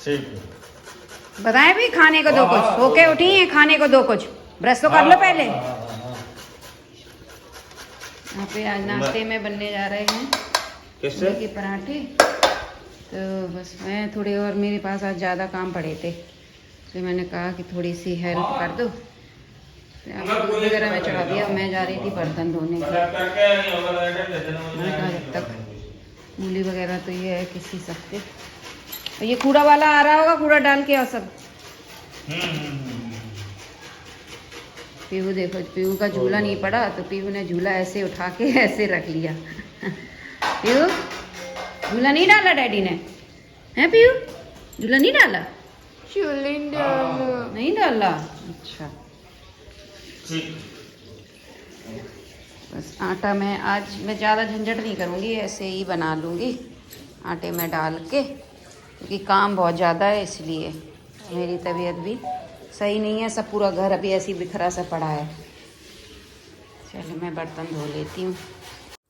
ठीक है। बताएं भी खाने को दो कुछ, होके उठी है खाने को दो कुछ, ब्रश तो कर लो पहले। यहाँ पे आज नाश्ते में बनने जा रहे हैं किससे के पराठे। तो बस मैं थोड़े, और मेरे पास आज ज़्यादा काम पड़े थे तो मैंने कहा कि थोड़ी सी हेल्प कर दो। दूध वगैरह में चढ़ा दिया, मैं जा रही थी बर्तन धोने के। मैंने कहा जब तक मूली वगैरह तो ये है किसी सकते। और ये कूड़ा वाला आ रहा होगा, कूड़ा डाल के और सब। पीहू देखो, पीहू का झूला नहीं पड़ा तो पीहू ने झूला ऐसे उठा के ऐसे रख लिया। पीहू झूला नहीं डाला डैडी ने, है पीहू? झूला नहीं डाला? नहीं डाला, अच्छा। बस आटा में आज मैं ज़्यादा झंझट नहीं करूँगी, ऐसे ही बना लूँगी आटे में डाल के, क्योंकि काम बहुत ज़्यादा है इसलिए। मेरी तबीयत भी सही नहीं है, सब पूरा घर अभी ऐसी बिखरा सा पड़ा है। चलो मैं बर्तन धो लेती हूँ।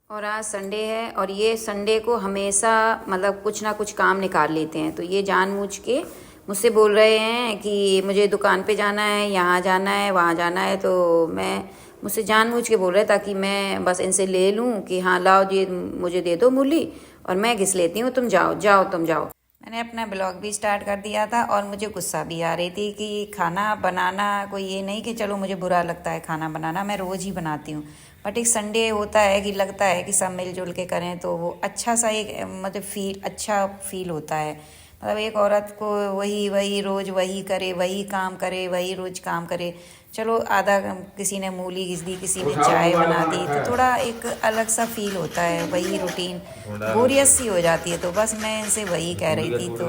और आज संडे है और ये संडे को हमेशा मतलब कुछ ना कुछ काम निकाल लेते हैं। तो ये जानबूझ के मुझसे बोल रहे हैं कि मुझे दुकान पे जाना है, यहाँ जाना है, वहाँ जाना है। तो मैं मुझसे जानबूझ के बोल रहे ताकि मैं बस इनसे ले लूँ कि हाँ लाओ ये मुझे दे दो मूली और मैं घिस लेती हूँ, तुम जाओ जाओ तुम जाओ। मैंने अपना ब्लॉग भी स्टार्ट कर दिया था और मुझे गुस्सा भी आ रही थी कि खाना बनाना कोई ये नहीं कि चलो मुझे बुरा लगता है खाना बनाना, मैं रोज़ ही बनाती हूँ। बट एक संडे होता है कि लगता है कि सब मिलजुल के करें तो वो अच्छा सा एक मतलब अच्छा फील होता है। मतलब एक औरत को वही रोज़ वही करे, वही काम करे, वही रोज़ काम करे। चलो आधा किसी ने मूली घिस दी, किसी ने चाय बना दी, तो थोड़ा एक अलग सा फील होता है। वही रूटीन बोरियत सी हो जाती है। तो बस मैं इनसे वही कह रही थी। तो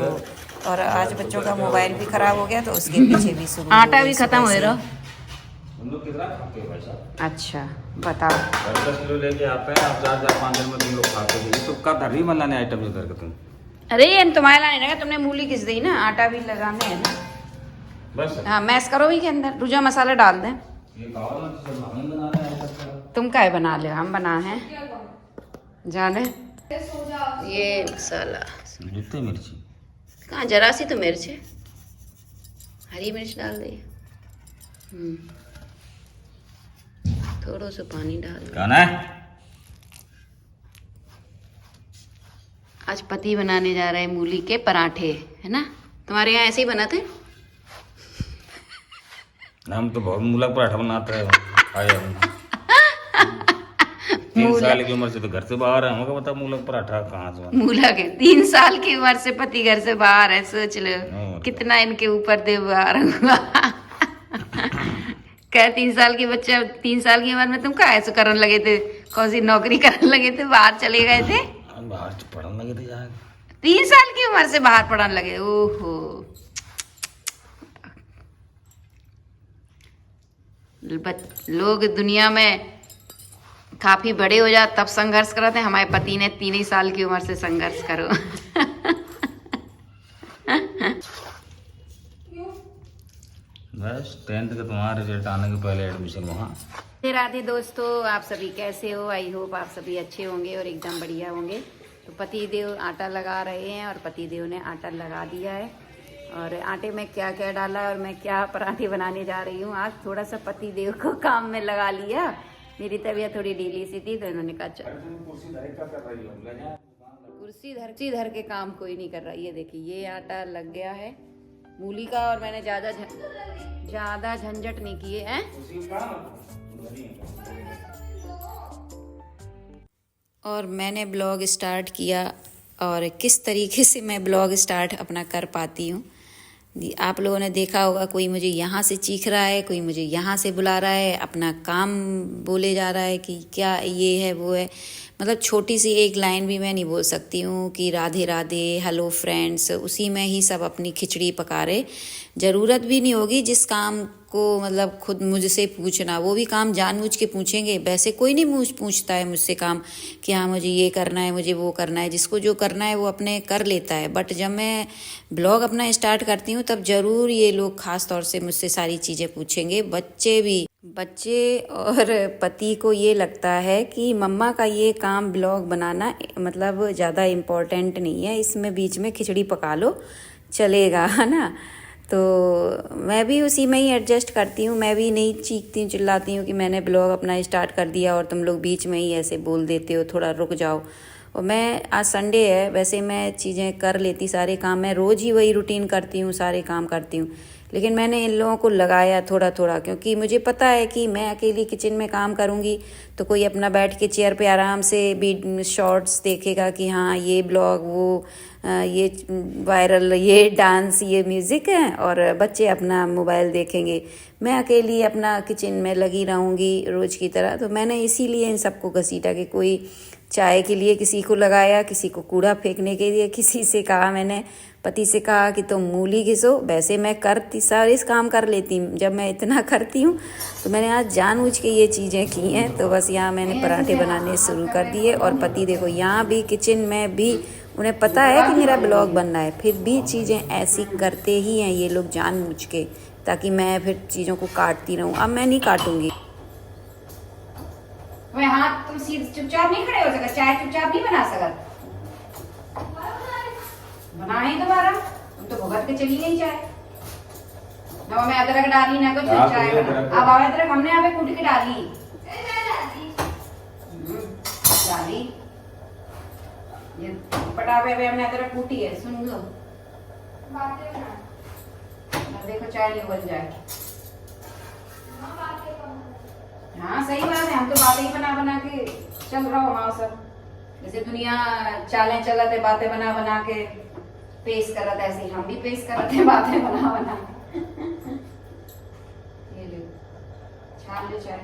और आज बच्चों का मोबाइल भी ख़राब हो गया तो उसके पीछे भी शुरू आटा भी ख़त्म हो रहा। हम लोग कितना खाते हैं भाई साहब? अच्छा बताओ। 10 किलो लेके आते हैं आप, 4-5 दिन में तुम लोग खाते हो। तो का धर्री मन लाने आइटम इधर का तुम। अरे ये तुम्हारे लाने लगा, तुमने मूली घिस दी ना, आटा भी लगाने है ना बस। हाँ मैश करो ही के अंदर, रुजा मसाला डाल दें। ये खाओ ना, तो सब हम बना रहे हैं। तुम क्या बना ले, हम बना है जाने। ये मसाला जितनी मिर्ची कहाँ, जरा सी तो मिर्च है, हरी मिर्च डाल दी। थोड़ा सा पानी डाल दो। खाना है? आज पति बनाने जा रहे हैं मूली के पराठे, है ना? तुम्हारे यहाँ ऐसे ही बनाते? हम तो बहुत मूला पराठा बनाते हैं। आया हूँ 3 साल की उम्र से तो घर से बाहर है, हमको पता मूला पराठा कहाँ से। मूला के 3 साल की उम्र से पति घर से बाहर है, सोच लो कितना इनके ऊपर देवार हुआ। क्या 3 साल के बच्चे 3 साल की उम्र में तुम क्या ऐसे करने लगे थे? कौन सी नौकरी करने लगे थे, बाहर चले गए थे? बाहर पढ़ने लगे थे यार। 3 साल की उम्र से बाहर पढ़ने लगे? ओहो, लोग दुनिया में काफी बड़े हो जाते तब संघर्ष करते हैं। हमारे पति ने 3 ही साल की उम्र से संघर्ष करो। बस 10th का तुम्हारा रिजल्ट आने के पहले एडमिशन वहाँ। राधे दोस्तों, आप सभी कैसे हो? आई होप आप सभी अच्छे होंगे और एकदम बढ़िया होंगे। तो पति देव आटा लगा रहे हैं और पति देव ने आटा लगा दिया है। और आटे में क्या क्या डाला और मैं क्या पराठे बनाने जा रही हूँ। आज थोड़ा सा पति देव को काम में लगा लिया। मेरी तबीयत थोड़ी ढीली सी थी तो इन्होंने कहा चल। कुर्सी धर के काम कोई नहीं कर रहा। ये देखिए ये आटा लग गया है मूली का और मैंने ज्यादा झंझट नहीं किए हैं। और मैंने ब्लॉग स्टार्ट किया और किस तरीके से मैं ब्लॉग स्टार्ट अपना कर पाती हूँ। आप लोगों ने देखा होगा, कोई मुझे यहाँ से चीख रहा है, कोई मुझे यहाँ से बुला रहा है, अपना काम बोले जा रहा है कि क्या ये है वो है। मतलब छोटी सी एक लाइन भी मैं नहीं बोल सकती हूँ कि राधे राधे, हेलो फ्रेंड्स, उसी में ही सब अपनी खिचड़ी पका रहे। ज़रूरत भी नहीं होगी जिस काम को मतलब खुद मुझसे पूछना, वो भी काम जानबूझ के पूछेंगे। वैसे कोई नहीं पूछता है मुझसे काम कि हाँ मुझे ये करना है, मुझे वो करना है। जिसको जो करना है वो अपने कर लेता है। बट जब मैं ब्लॉग अपना स्टार्ट करती हूँ तब ज़रूर ये लोग ख़ास तौर से मुझसे सारी चीज़ें पूछेंगे। बच्चे और पति को ये लगता है कि मम्मा का ये काम ब्लॉग बनाना मतलब ज़्यादा इम्पोर्टेंट नहीं है, इसमें बीच में खिचड़ी पका लो, चलेगा, है ना। तो मैं भी उसी में ही एडजस्ट करती हूँ। मैं भी नहीं चीखती हूँ, चिल्लाती हूँ कि मैंने ब्लॉग अपना स्टार्ट कर दिया और तुम लोग बीच में ही ऐसे बोल देते हो, थोड़ा रुक जाओ। और मैं आज संडे है, वैसे मैं चीज़ें कर लेती, सारे काम मैं रोज़ ही वही रूटीन करती हूँ, सारे काम करती हूँ। लेकिन मैंने इन लोगों को लगाया थोड़ा थोड़ा, क्योंकि मुझे पता है कि मैं अकेली किचन में काम करूँगी तो कोई अपना बैठ के चेयर पे आराम से भी शॉर्ट्स देखेगा कि हाँ ये ब्लॉग, वो ये वायरल, ये डांस, ये म्यूज़िक है, और बच्चे अपना मोबाइल देखेंगे। मैं अकेली अपना किचन में लगी रहूँगी रोज़ की तरह। तो मैंने इसीलिए इन सबको घसीटा कि कोई चाय के लिए किसी को लगाया, किसी को कूड़ा फेंकने के लिए, किसी से कहा, मैंने पति से कहा कि तुम मूली घिसो। वैसे मैं करती, सारे काम कर लेती हूँ, जब मैं इतना करती हूँ तो मैंने आज जानबूझ के ये चीज़ें की हैं। तो बस यहाँ मैंने पराठे बनाने शुरू कर दिए। और पति देखो यहाँ भी किचन में भी, उन्हें पता है कि मेरा ब्लॉग बन रहा है, फिर भी चीज़ें ऐसी करते ही हैं ये लोग जानबूझ के, ताकि मैं फिर चीज़ों को काटती रहूँ। अब मैं नहीं काटूँगी। मैं हाँ, तुम सीधे चुपचाप नहीं खड़े हो सकते, चाय चुपचाप नहीं बना सकते। बनाए दोबारा, तुम तो भुगत के चली गई चाय। ना मैं अदरक डाली ना कुछ, चाय अब अदरक हमने यहाँ पे कूट के डाली डाली, ये पटावे पे हमने अदरक कूटी है। सुन लो, देखो चाय नहीं उबल जाए। हाँ सही बात है, हम तो बातें ही बना बना के चल रहा हूँ सब। जैसे दुनिया चालें चलत है, बातें बना बना के पेश करत, ऐसे ही हम भी पेश करते हैं बातें बना बना। ये लो, छान लो चाय।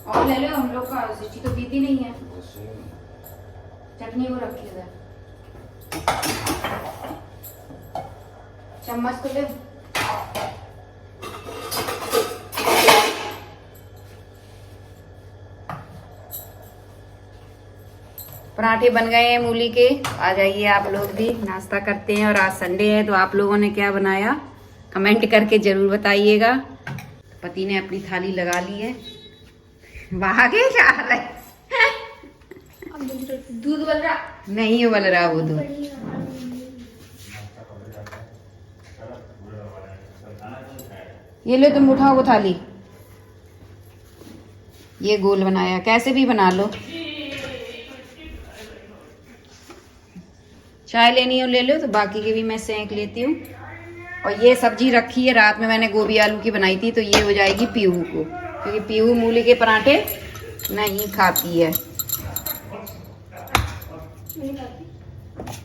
और ले लो, हम लोग का सच्ची तो पीती नहीं है। चटनी वो रखी है, चम्मच तो ले। पराठे बन गए हैं मूली के। आ जाइए आप लोग भी, नाश्ता करते हैं। और आज संडे है तो आप लोगों ने क्या बनाया कमेंट करके जरूर बताइएगा। पति ने अपनी थाली लगा ली है, भागे जा रहा है। दूध उबल रहा नहीं, उबल रहा वो दूध। ये लो, तुम उठाओ वो थाली। ये गोल बनाया, कैसे भी बना लो। चाय लेनी हो ले लो, तो बाकी के भी मैं सेंक लेती हूँ। और ये सब्जी रखी है, रात में मैंने गोभी आलू की बनाई थी, तो ये हो जाएगी पीहू को, क्योंकि पीहू मूली के पराठे नहीं खाती है।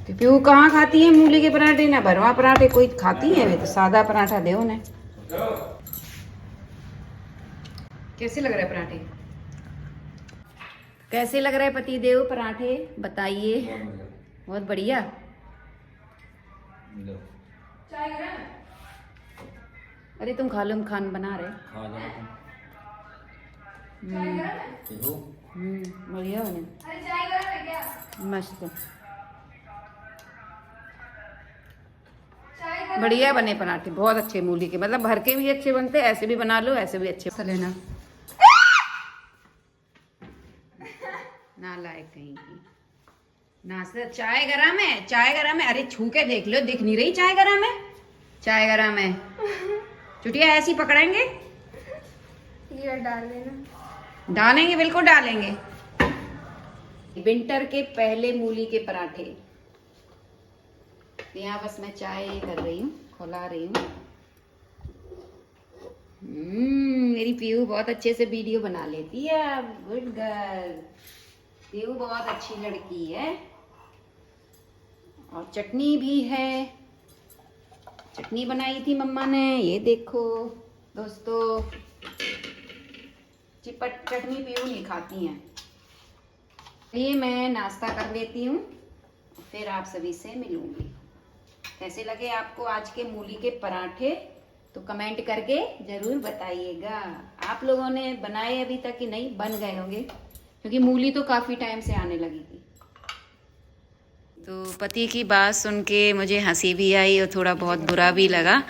तो पीहू कहाँ खाती है मूली के पराठे? ना भरवा पराठे कोई खाती है, वे तो सादा पराठा दे उन्हें। कैसे लग रहे हैं पराठे? कैसे लग रहे हैं पति देव पराठे, बताइए। बहुत बढ़िया। अरे तुम खा लो, हम खान बना रहे। बढ़िया बने, मस्त बढ़िया बने पराठे, बहुत अच्छे मूली के। मतलब भर के भी अच्छे बनते, ऐसे भी बना लो, ऐसे भी अच्छे लेना। ना लायक कहीं की नाश्ता। चाय गरम है, चाय गरम है। अरे छू के देख लो, दिख नहीं रही चाय गरम है? चाय गरम है। चुटिया ऐसी पकड़ेंगे, ये डाल देना। डालेंगे, बिल्कुल डालेंगे। विंटर के पहले मूली के पराठे। यहाँ बस मैं चाय कर रही हूँ, खुला रही हूँ। मेरी पीहू बहुत अच्छे से वीडियो बना लेती है। गुड गर्ल, पीहू बहुत अच्छी लड़की है। और चटनी भी है, चटनी बनाई थी मम्मा ने, ये देखो दोस्तों। चिपट चटनी पीहू नहीं खाती हैं। ये मैं नाश्ता कर लेती हूँ, फिर आप सभी से मिलूंगी। कैसे लगे आपको आज के मूली के पराठे, तो कमेंट करके जरूर बताइएगा। आप लोगों ने बनाए अभी तक कि नहीं? बन गए होंगे, क्योंकि मूली तो काफ़ी टाइम से आने लगी थी। तो पति की बात सुन के मुझे हंसी भी आई और थोड़ा बहुत बुरा भी लगा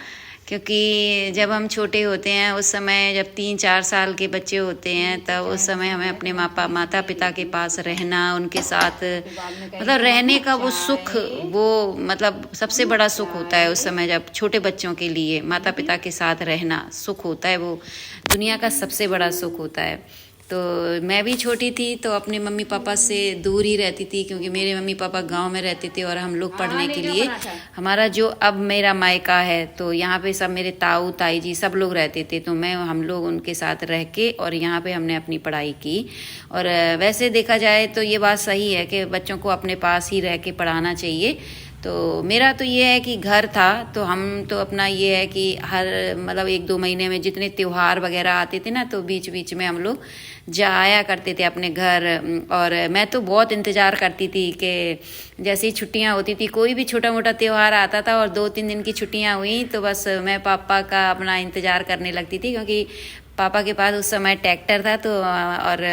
क्योंकि जब हम छोटे होते हैं उस समय, जब 3-4 साल के बच्चे होते हैं, तब उस समय हमें अपने माता पिता के पास रहना, उनके साथ मतलब रहने का वो सुख, वो मतलब सबसे बड़ा सुख होता है उस समय। जब छोटे बच्चों के लिए माता पिता के साथ रहना सुख होता है, वो दुनिया का सबसे बड़ा सुख होता है। तो मैं भी छोटी थी तो अपने मम्मी पापा से दूर ही रहती थी, क्योंकि मेरे मम्मी पापा गांव में रहते थे और हम लोग पढ़ने के लिए, हमारा जो अब मेरा मायका है, तो यहाँ पे सब मेरे ताऊ ताई जी सब लोग रहते थे। तो हम लोग उनके साथ रह के और यहाँ पे हमने अपनी पढ़ाई की। और वैसे देखा जाए तो ये बात सही है कि बच्चों को अपने पास ही रह के पढ़ाना चाहिए। तो मेरा तो ये है कि घर था, तो हम तो अपना ये है कि हर मतलब 1-2 महीने में जितने त्योहार वगैरह आते थे ना, तो बीच बीच में हम लोग जाया करते थे अपने घर। और मैं तो बहुत इंतज़ार करती थी कि जैसे ही छुट्टियां होती थी, कोई भी छोटा मोटा त्यौहार आता था और 2-3 दिन की छुट्टियां हुई तो बस मैं पापा का अपना इंतज़ार करने लगती थी, क्योंकि पापा के पास उस समय ट्रैक्टर था। तो और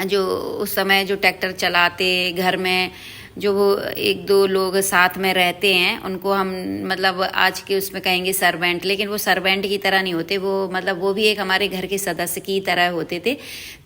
जो उस समय जो ट्रैक्टर चलाते, घर में जो वो 1-2 लोग साथ में रहते हैं, उनको हम मतलब आज के उसमें कहेंगे सर्वेंट, लेकिन वो सर्वेंट की तरह नहीं होते, वो मतलब वो भी एक हमारे घर के सदस्य की तरह होते थे।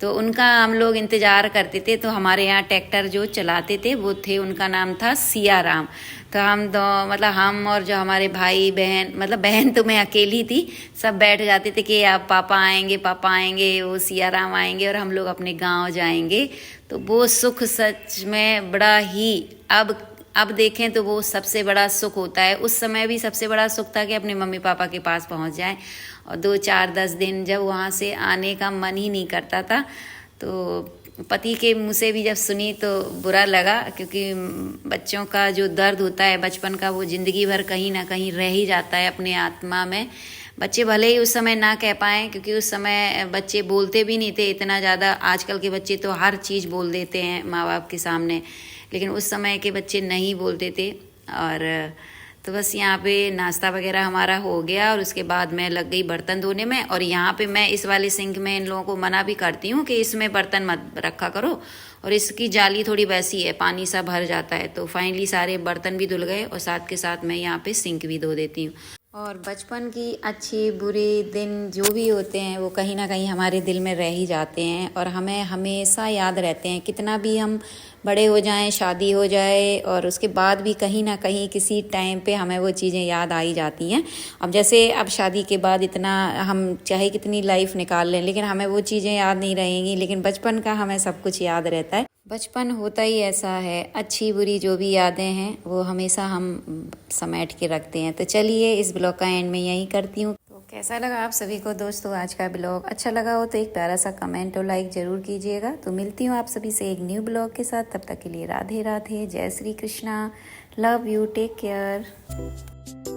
तो उनका हम लोग इंतज़ार करते थे। तो हमारे यहाँ ट्रैक्टर जो चलाते थे वो थे, उनका नाम था सिया राम। तो हम दो मतलब हम और जो हमारे भाई बहन, मतलब बहन तो मैं अकेली थी, सब बैठ जाते थे कि अब पापा आएंगे, वो सिया राम आएंगे और हम लोग अपने गांव जाएंगे। तो वो सुख सच में बड़ा ही, अब देखें तो वो सबसे बड़ा सुख होता है। उस समय भी सबसे बड़ा सुख था कि अपने मम्मी पापा के पास पहुंच जाएं, और 2-4-10 दिन जब वहाँ से आने का मन ही नहीं करता था। तो पति के मुँह से भी जब सुनी तो बुरा लगा, क्योंकि बच्चों का जो दर्द होता है बचपन का, वो ज़िंदगी भर कहीं ना कहीं रह ही जाता है अपने आत्मा में। बच्चे भले ही उस समय ना कह पाएँ, क्योंकि उस समय बच्चे बोलते भी नहीं थे इतना ज़्यादा। आजकल के बच्चे तो हर चीज़ बोल देते हैं माँ बाप के सामने, लेकिन उस समय के बच्चे नहीं बोलते थे। और तो बस यहाँ पे नाश्ता वगैरह हमारा हो गया और उसके बाद मैं लग गई बर्तन धोने में। और यहाँ पे मैं इस वाले सिंक में इन लोगों को मना भी करती हूँ कि इसमें बर्तन मत रखा करो, और इसकी जाली थोड़ी वैसी है, पानी सा भर जाता है। तो फाइनली सारे बर्तन भी धुल गए और साथ के साथ मैं यहाँ पे सिंक भी धो देती हूँ। और बचपन की अच्छी बुरी दिन जो भी होते हैं वो कहीं ना कहीं हमारे दिल में रह ही जाते हैं और हमें हमेशा याद रहते हैं। कितना भी हम बड़े हो जाएं, शादी हो जाए, और उसके बाद भी कहीं ना कहीं किसी टाइम पे हमें वो चीज़ें याद आ ही जाती हैं। अब जैसे अब शादी के बाद इतना हम चाहे कितनी लाइफ निकाल लें, लेकिन हमें वो चीज़ें याद नहीं रहेंगी, लेकिन बचपन का हमें सब कुछ याद रहता है। बचपन होता ही ऐसा है, अच्छी बुरी जो भी यादें हैं वो हमेशा हम समेट के रखते हैं। तो चलिए इस ब्लॉग का एंड में यही करती हूँ। तो कैसा लगा आप सभी को दोस्तों आज का ब्लॉग? अच्छा लगा हो तो एक प्यारा सा कमेंट और लाइक ज़रूर कीजिएगा। तो मिलती हूँ आप सभी से एक न्यू ब्लॉग के साथ। तब तक के लिए राधे राधे, जय Shri Krishna, love you, take care.